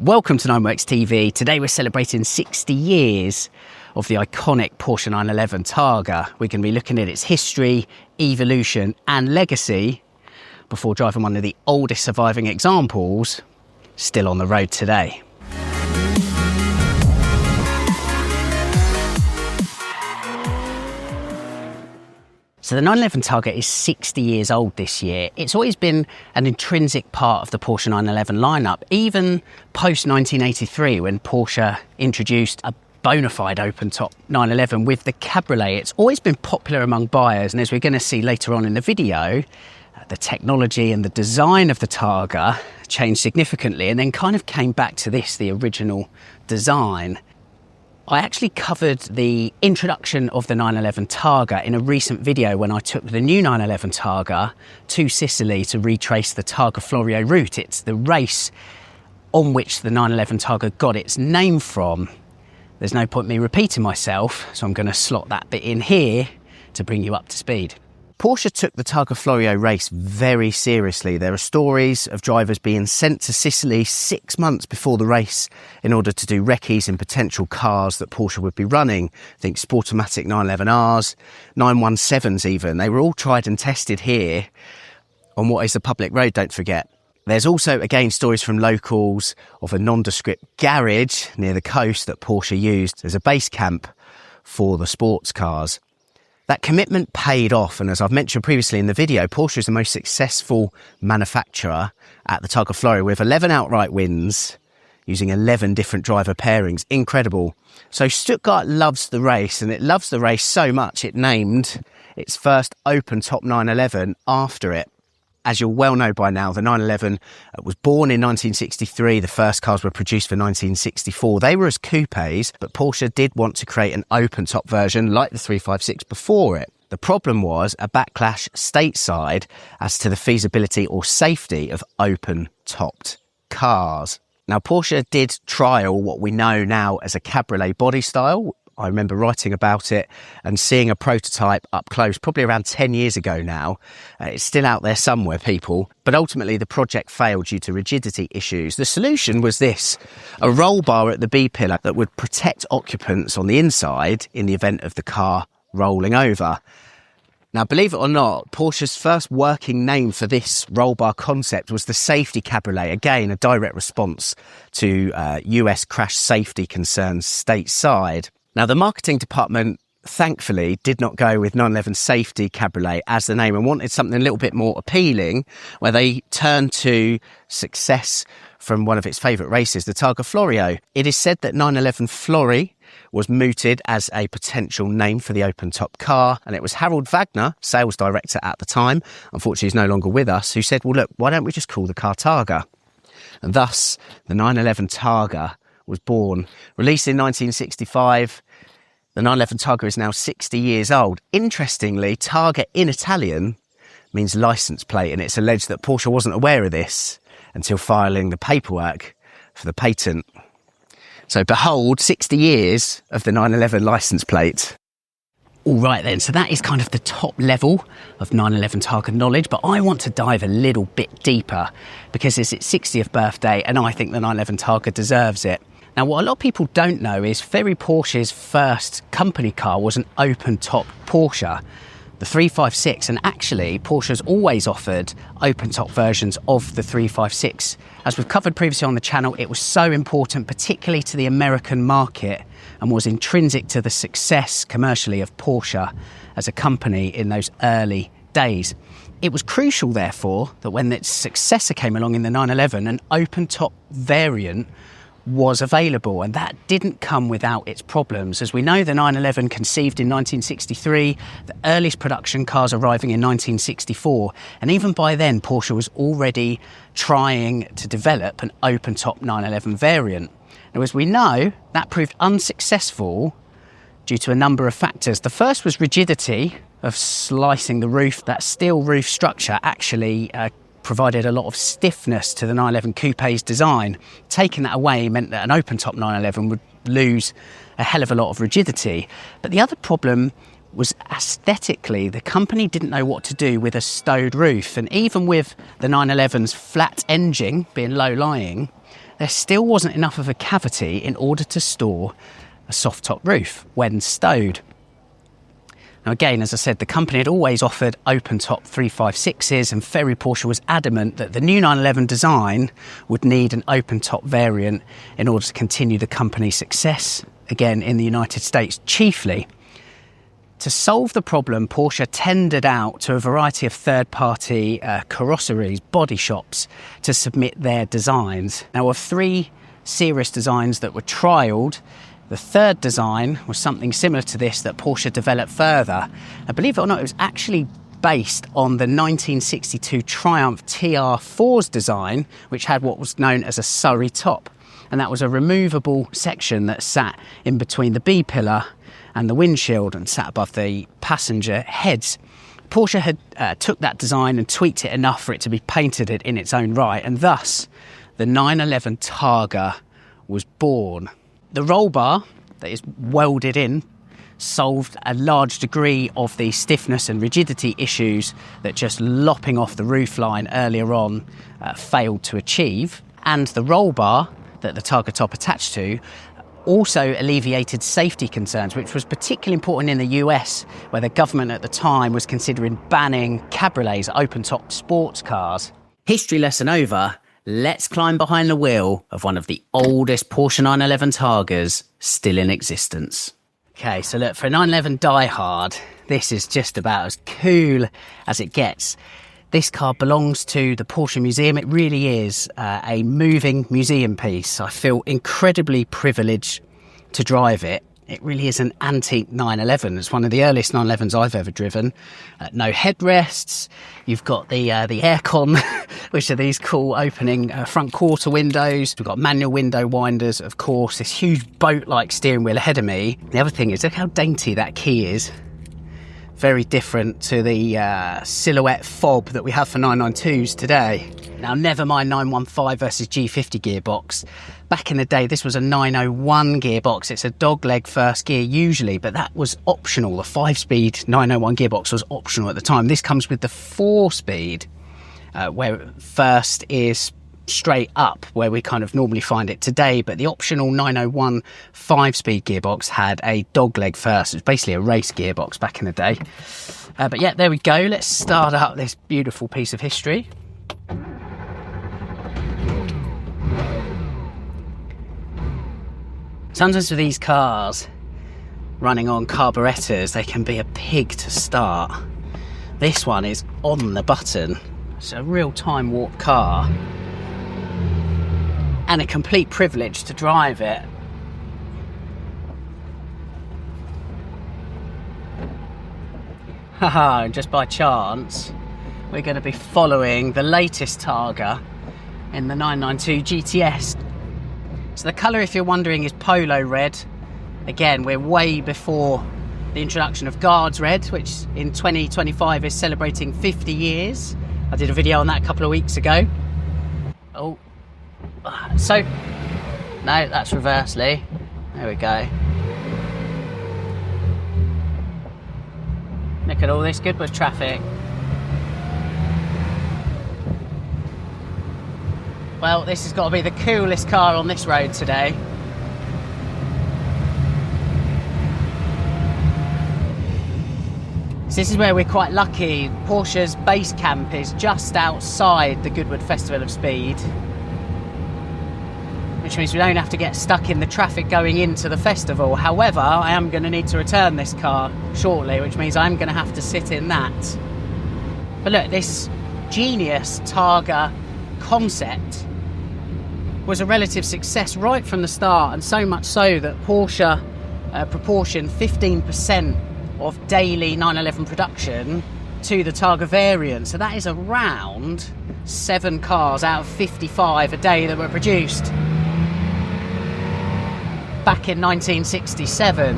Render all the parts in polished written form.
Welcome to 9works TV. Today we're celebrating 60 years of the iconic Porsche 911 Targa. We're going to be looking at its history, evolution and legacy before driving one of the oldest surviving examples still on the road today. So the 911 Targa is 60 years old this year. It's always been an intrinsic part of the Porsche 911 lineup, even post 1983 when Porsche introduced a bona fide open-top 911 with the cabriolet. It's always been popular among buyers, and as we're going to see later on in the video, the technology and the design of the Targa changed significantly and then kind of came back to this, the original design. I actually covered the introduction of the 911 Targa in a recent video when I took the new 911 Targa to Sicily to retrace the Targa Florio route. It's the race on which the 911 Targa got its name from. There's no point me repeating myself, so I'm going to slot that bit in here to bring you up to speed. Porsche took the Targa Florio race very seriously. There are stories of drivers being sent to Sicily 6 months before the race in order to do recce's in potential cars that Porsche would be running. Think Sportomatic 911Rs, 917s even. They were all tried and tested here on what is a public road, don't forget. There's also, again, stories from locals of a nondescript garage near the coast that Porsche used as a base camp for the sports cars. That commitment paid off, and as I've mentioned previously in the video, Porsche is the most successful manufacturer at the Targa Florio with 11 outright wins using 11 different driver pairings. Incredible. So Stuttgart loves the race, and it loves the race so much it named its first open-top 911 after it. As you'll well know by now, the 911 was born in 1963. The first cars were produced for 1964. They were as coupes, but Porsche did want to create an open-top version like the 356 before it. The problem was a backlash stateside as to the feasibility or safety of open-topped cars. Now, Porsche did trial what we know now as a cabriolet body style. I remember writing about it and seeing a prototype up close, probably around 10 years ago now. It's still out there somewhere, people. But ultimately, the project failed due to rigidity issues. The solution was this, a roll bar at the B-pillar that would protect occupants on the inside in the event of the car rolling over. Now, believe it or not, Porsche's first working name for this roll bar concept was the safety cabriolet. Again, a direct response to US crash safety concerns stateside. Now, the marketing department, thankfully, did not go with 911 Safety Cabriolet as the name and wanted something a little bit more appealing, where they turned to success from one of its favourite races, the Targa Florio. It is said that 911 Flori was mooted as a potential name for the open-top car, and it was Harold Wagner, sales director at the time, unfortunately he's no longer with us, who said, well, look, why don't we just call the car Targa? And thus, the 911 Targa was born. Released in 1965, the 911 Targa is now 60 years old. Interestingly, Targa in Italian means license plate, and it's alleged that Porsche wasn't aware of this until filing the paperwork for the patent. So behold, 60 years of the 911 license plate. All right then, so that is kind of the top level of 911 Targa knowledge, but I want to dive a little bit deeper because it's its 60th birthday and I think the 911 Targa deserves it. Now, what a lot of people don't know is Ferry Porsche's first company car was an open-top Porsche, the 356, and actually Porsche's always offered open-top versions of the 356. As we've covered previously on the channel, it was so important, particularly to the American market, and was intrinsic to the success commercially of Porsche as a company in those early days. It was crucial, therefore, that when its successor came along in the 911, an open-top variant was available, and that didn't come without its problems. As we know, the 911 conceived in 1963, the earliest production cars arriving in 1964, and even by then Porsche was already trying to develop an open-top 911 variant. Now, as we know, that proved unsuccessful due to a number of factors. The first was rigidity of slicing the roof. That steel roof structure actually provided a lot of stiffness to the 911 Coupe's design. Taking that away meant that an open-top 911 would lose a hell of a lot of rigidity. But the other problem was aesthetically, the company didn't know what to do with a stowed roof. And even with the 911's flat engine being low-lying, there still wasn't enough of a cavity in order to store a soft top roof when stowed. Now again, as I said, the company had always offered open top 356s, and Ferry Porsche was adamant that the new 911 design would need an open top variant in order to continue the company's success, again in the United States chiefly. To solve the problem, Porsche tendered out to a variety of third-party carrosseries, body shops, to submit their designs. Now, of 3 serious designs that were trialled, the third design was something similar to this that Porsche developed further. And believe it or not, it was actually based on the 1962 Triumph TR4's design, which had what was known as a Surrey top. And that was a removable section that sat in between the B-pillar and the windshield and sat above the passenger heads. Porsche had took that design and tweaked it enough for it to be painted in its own right, and thus the 911 Targa was born. The roll bar that is welded in solved a large degree of the stiffness and rigidity issues that just lopping off the roofline earlier on failed to achieve. And the roll bar that the Targa top attached to also alleviated safety concerns, which was particularly important in the US, where the government at the time was considering banning cabriolets, open-top sports cars. History lesson over. Let's climb behind the wheel of one of the oldest Porsche 911 Targas still in existence. Okay, so look, for a 911 diehard, this is just about as cool as it gets. This car belongs to the Porsche Museum. It really is a moving museum piece. I feel incredibly privileged to drive it. It really is an antique 911. It's one of the earliest 911s I've ever driven. No headrests. You've got the aircon, which are these cool opening front quarter windows. We've got manual window winders, of course. This huge boat-like steering wheel ahead of me. The other thing is, look how dainty that key is. Very different to the silhouette fob that we have for 992s today. Now, never mind 915 versus G50 gearbox. Back in the day, this was a 901 gearbox. It's a dogleg first gear usually, but that was optional. The 5-speed 901 gearbox was optional at the time. This comes with the 4-speed, where first is straight up, where we kind of normally find it today, but the optional 901 5-speed gearbox had a dogleg first. It was basically a race gearbox back in the day. But yeah, there we go. Let's start up this beautiful piece of history. Sometimes with these cars running on carburetors, they can be a pig to start. This one is on the button. It's a real time warp car, and a complete privilege to drive it. Haha, just by chance, we're going to be following the latest Targa in the 992 GTS. So the colour, if you're wondering, is polo red. Again, we're way before the introduction of Guards Red, which in 2025 is celebrating 50 years. I did a video on that a couple of weeks ago. Oh, so, no, that's reverse, Lee. There we go. Look at all this Goodwood traffic. Well, this has got to be the coolest car on this road today. So this is where we're quite lucky. Porsche's base camp is just outside the Goodwood Festival of Speed, which means we don't have to get stuck in the traffic going into the festival. However, I am going to need to return this car shortly, which means I'm going to have to sit in that. But look, this genius Targa concept was a relative success right from the start, and so much so that Porsche proportioned 15% of daily 911 production to the Targa variant. So that is around 7 cars out of 55 a day that were produced back in 1967.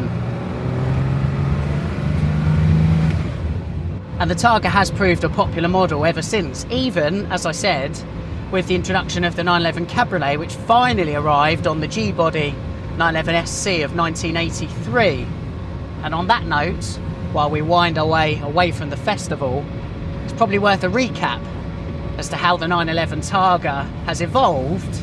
And the Targa has proved a popular model ever since, even, as I said, with the introduction of the 911 Cabriolet, which finally arrived on the G-body 911 SC of 1983. And on that note, while we wind our way away from the festival, it's probably worth a recap as to how the 911 Targa has evolved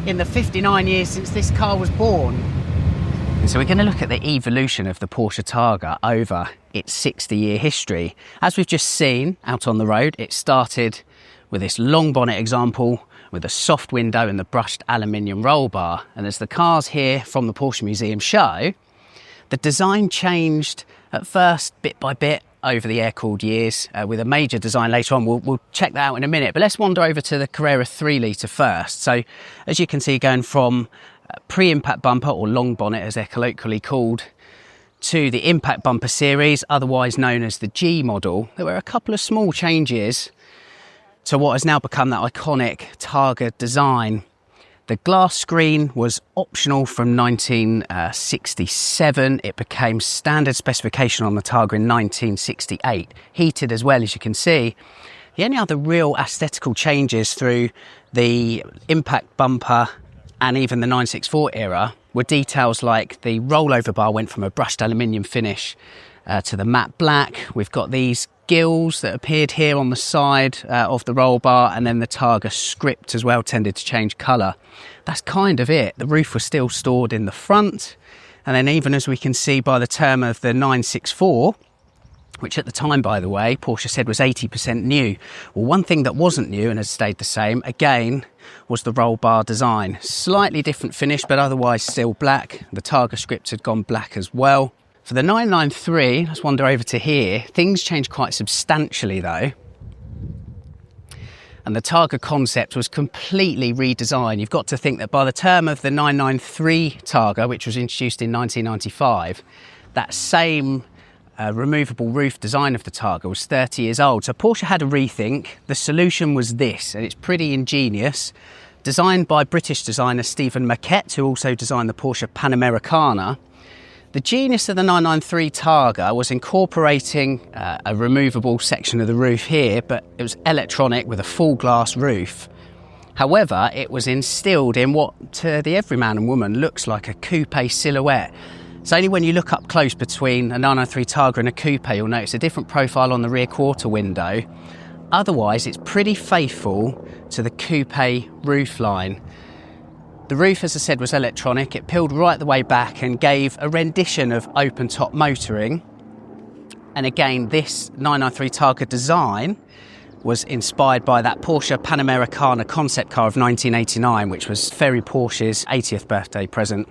in the 59 years since this car was born. And so we're going to look at the evolution of the Porsche Targa over its 60-year history. As we've just seen out on the road, it started with this long bonnet example with a soft window and the brushed aluminium roll bar. And as the cars here from the Porsche Museum show, the design changed at first bit by bit over the air-cooled years, with a major design later on. We'll check that out in a minute, but let's wander over to the Carrera 3 litre first. So as you can see, going from pre-impact bumper, or long bonnet as they're colloquially called, to the impact bumper series, otherwise known as the G model, there were a couple of small changes to what has now become that iconic Targa design. The glass screen was optional from 1967. It became standard specification on the Targa in 1968. Heated as well, as you can see. The only other real aesthetical changes through the impact bumper and even the 964 era were details like the rollover bar went from a brushed aluminium finish to the matte black. We've got these gills that appeared here on the side of the roll bar, and then the Targa script as well tended to change colour. That's kind of it. The roof was still stored in the front, and then even as we can see by the term of the 964, which at the time, by the way, Porsche said was 80% new. Well, one thing that wasn't new and has stayed the same, again, was the roll bar design. Slightly different finish, but otherwise still black. The Targa script had gone black as well. For the 993, let's wander over to here, things changed quite substantially though. And the Targa concept was completely redesigned. You've got to think that by the term of the 993 Targa, which was introduced in 1995, that same removable roof design of the Targa was 30 years old. So Porsche had a rethink. The solution was this, and it's pretty ingenious. Designed by British designer Stephen Maquette, who also designed the Porsche Panamericana. The genius of the 993 Targa was incorporating a removable section of the roof here, but it was electronic with a full glass roof. However, it was instilled in what to the everyman and woman looks like a coupe silhouette. It's only when you look up close between a 993 Targa and a coupe you'll notice a different profile on the rear quarter window. Otherwise, it's pretty faithful to the coupe roofline. The roof, as I said, was electronic. It peeled right the way back and gave a rendition of open-top motoring. And again, this 993 Targa design was inspired by that Porsche Panamericana concept car of 1989, which was Ferry Porsche's 80th birthday present.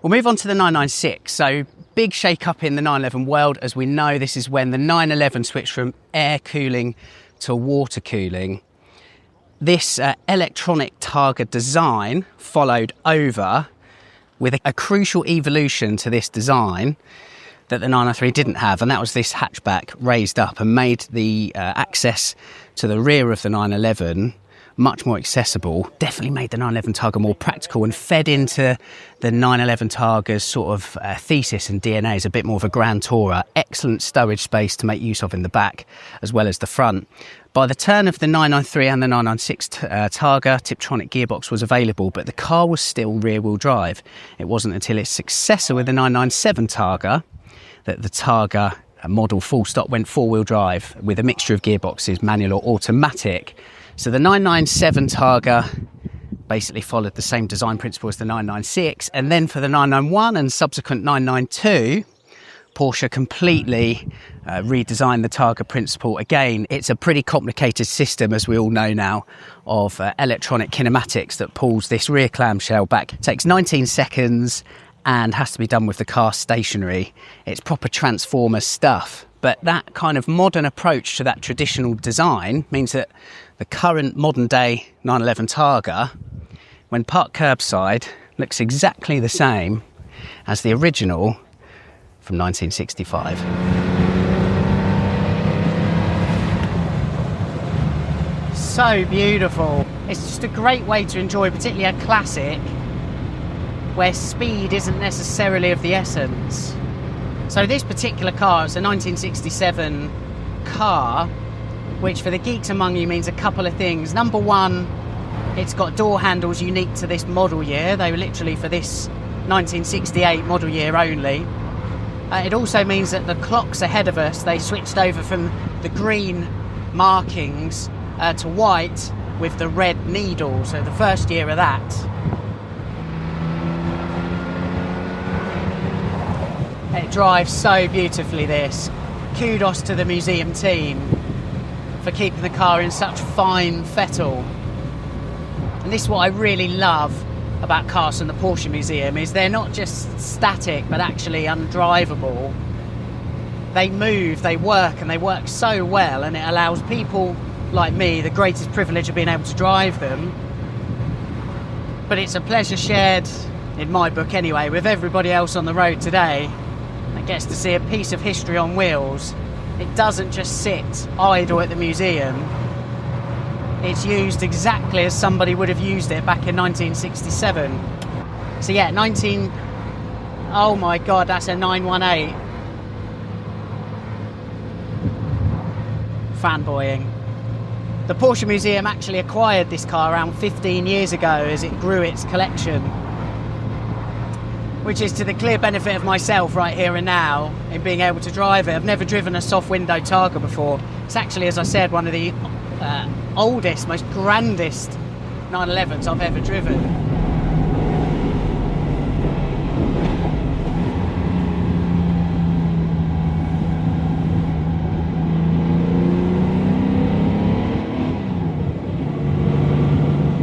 We'll move on to the 996. So big shake-up in the 911 world. As we know, this is when the 911 switched from air cooling to water cooling. This electronic Targa design followed over with a crucial evolution to this design that the 993 didn't have, and that was this hatchback raised up and made the access to the rear of the 911 much more accessible. Definitely made the 911 Targa more practical and fed into the 911 Targa's sort of thesis and DNA as a bit more of a grand tourer. Excellent stowage space to make use of in the back as well as the front. By the turn of the 993 and the 996 Targa, Tiptronic gearbox was available, but the car was still rear-wheel drive. It wasn't until its successor with the 997 Targa that the Targa model full stop went four-wheel drive with a mixture of gearboxes, manual or automatic. So the 997 Targa basically followed the same design principle as the 996, and then for the 991 and subsequent 992, Porsche completely redesigned the Targa principle. Again, it's a pretty complicated system, as we all know now, of electronic kinematics that pulls this rear clamshell back. It takes 19 seconds and has to be done with the car stationary. It's proper transformer stuff. But that kind of modern approach to that traditional design means that the current modern day 911 Targa, when parked curbside, looks exactly the same as the original from 1965. So beautiful. It's just a great way to enjoy particularly a classic where speed isn't necessarily of the essence. So this particular car is a 1967 car, which for the geeks among you means a couple of things. Number one, it's got door handles unique to this model year. They were literally for this 1968 model year only. It also means that the clocks ahead of us, they switched over from the green markings to white with the red needle. So the first year of that. drives so beautifully, this. Kudos to the museum team for keeping the car in such fine fettle. And this is what I really love about cars from the Porsche Museum, is they're not just static but actually undrivable. They move, they work, and they work so well, and it allows people like me the greatest privilege of being able to drive them. But it's a pleasure shared, in my book anyway, with everybody else on the road today that gets to see a piece of history on wheels. It doesn't just sit idle at the museum. It's used exactly as somebody would have used it back in 1967. So yeah, oh my God, that's a 918. Fanboying. The Porsche Museum actually acquired this car around 15 years ago as it grew its collection, which is to the clear benefit of myself right here and now in being able to drive it. I've never driven a soft window Targa before. It's actually, as I said, one of the oldest, most grandest 911s I've ever driven.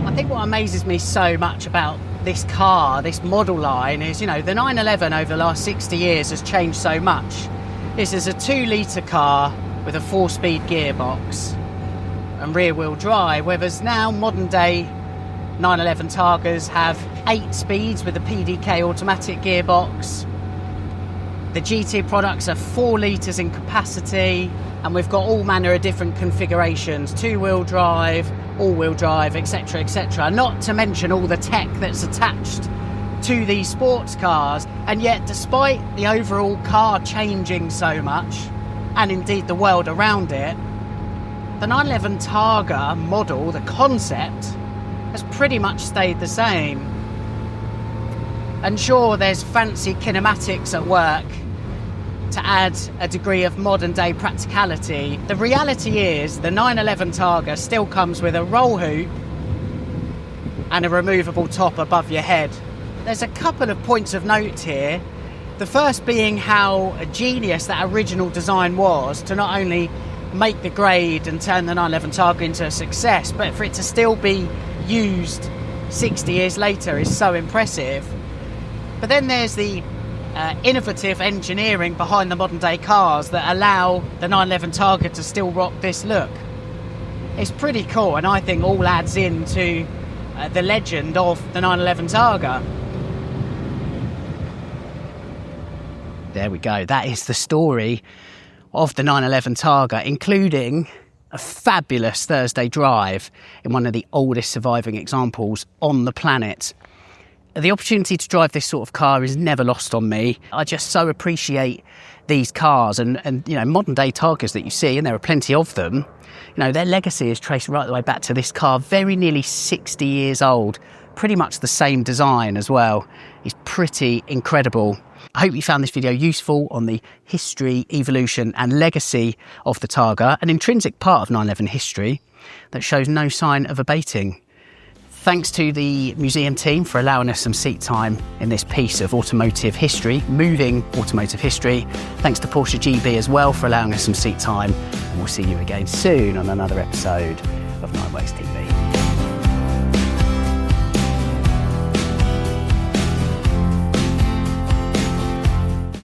I think what amazes me so much about this car, this model line, is, you know, the 911 over the last 60 years has changed so much. This is a 2-litre car with a 4-speed gearbox and rear-wheel drive, whereas now modern day 911 Targas have 8 speeds with a PDK automatic gearbox. The GT products are 4 litres in capacity, and we've got all manner of different configurations: 2-wheel drive, all-wheel drive, etc, etc, not to mention all the tech that's attached to these sports cars. And yet, despite the overall car changing so much, and indeed the world around it, the 911 Targa model, the concept, has pretty much stayed the same. And sure, there's fancy kinematics at work to add a degree of modern day practicality. The reality is the 911 Targa still comes with a roll hoop and a removable top above your head. There's a couple of points of note here. The first being how genius that original design was to not only make the grade and turn the 911 Targa into a success, but for it to still be used 60 years later is so impressive. But then there's the innovative engineering behind the modern day cars that allow the 911 Targa to still rock this look. It's pretty cool, and I think all adds into the legend of the 911 Targa. There we go, that is the story of the 911 Targa, including a fabulous Thursday drive in one of the oldest surviving examples on the planet. The opportunity to drive this sort of car is never lost on me. I just so appreciate these cars and you know, modern day Targas that you see, and there are plenty of them. You know, their legacy is traced right the way back to this car, very nearly 60 years old, pretty much the same design as well. It's pretty incredible. I hope you found this video useful on the history, evolution and legacy of the Targa, an intrinsic part of 911 history that shows no sign of abating. Thanks to the museum team for allowing us some seat time in this piece of automotive history, moving automotive history. Thanks to Porsche GB as well for allowing us some seat time. And we'll see you again soon on another episode of Night Ways TV.